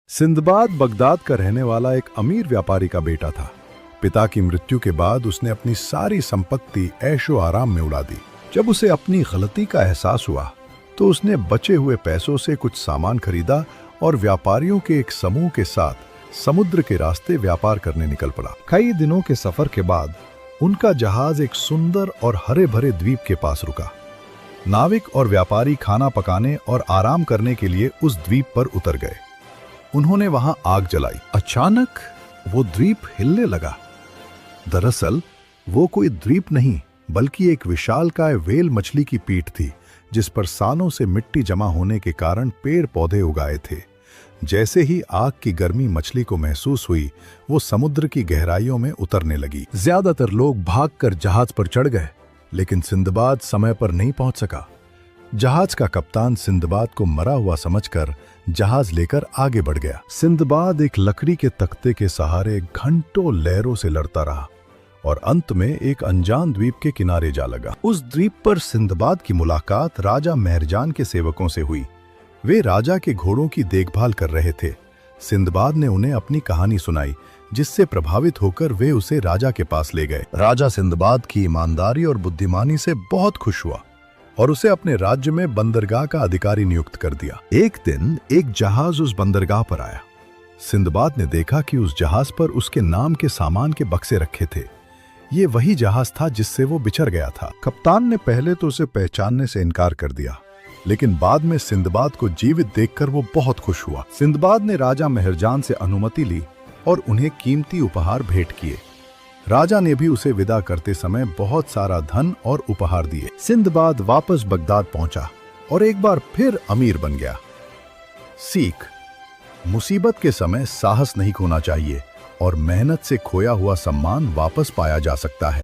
Sinbad Baghdad का रहने वाला एक अमीर व्यापारी का बेटा था। पिता की मृत्यु के बाद उसने अपनी सारी संपत्ति ऐशो आराम में उड़ा दी। जब उसे अपनी गलती का एहसास हुआ तो उसने बचे हुए पैसों से कुछ सामान खरीदा और व्यापारियों के एक समूह के साथ समुद्र के रास्ते व्यापार करने निकल पड़ा। कई दिनों के सफर के बाद उनका जहाज एक सुंदर और हरे भरे द्वीप के पास रुका। नाविक और व्यापारी खाना पकाने और आराम करने के लिए उस द्वीप पर उतर गए। उन्होंने वहां आग जलाई। अचानक वो द्वीप हिलने लगा। दरअसल वो कोई द्वीप नहीं बल्कि एक विशालकाय व्हेल मछली की पीठ थी, जिस पर सालों से मिट्टी जमा होने के कारण पेड़ पौधे उगाए थे। जैसे ही आग की गर्मी मछली को महसूस हुई, वो समुद्र की गहराइयों में उतरने लगी। ज्यादातर लोग भागकर जहाज पर चढ़ गए, लेकिन सिंदबाद समय पर नहीं पहुंच सका। जहाज का कप्तान सिंदबाद को मरा हुआ समझकर जहाज लेकर आगे बढ़ गया। सिंदबाद एक लकड़ी के तख्ते के सहारे घंटों लहरों से लड़ता रहा और अंत में एक अनजान द्वीप के किनारे जा लगा। उस द्वीप पर सिंदबाद की मुलाकात राजा मेहरजान के सेवकों से हुई। वे राजा के घोड़ों की देखभाल कर रहे थे। सिंदबाद ने उन्हें अपनी कहानी सुनाई, जिससे प्रभावित होकर वे उसे राजा के पास ले गए। राजा सिंदबाद की ईमानदारी और बुद्धिमानी से बहुत खुश हुआ और उसे अपने राज्य में बंदरगाह का अधिकारी नियुक्त कर दिया। एक दिन एक जहाज उस बंदरगाह पर आया। सिंदबाद ने देखा कि उस जहाज पर उसके नाम के सामान के बक्से रखे थे। ये वही जहाज था जिससे वो बिछड़ गया था। कप्तान ने पहले तो उसे पहचानने से इनकार कर दिया, लेकिन बाद में सिंदबाद को जीवित देखकर वो बहुत खुश हुआ। सिंदबाद ने राजा मेहरजान से अनुमति ली और उन्हें कीमती उपहार भेंट किए। राजा ने भी उसे विदा करते समय बहुत सारा धन और उपहार दिए। सिंदबाद वापस बगदाद पहुंचा और एक बार फिर अमीर बन गया। सीख: मुसीबत के समय साहस नहीं खोना चाहिए और मेहनत से खोया हुआ सम्मान वापस पाया जा सकता है।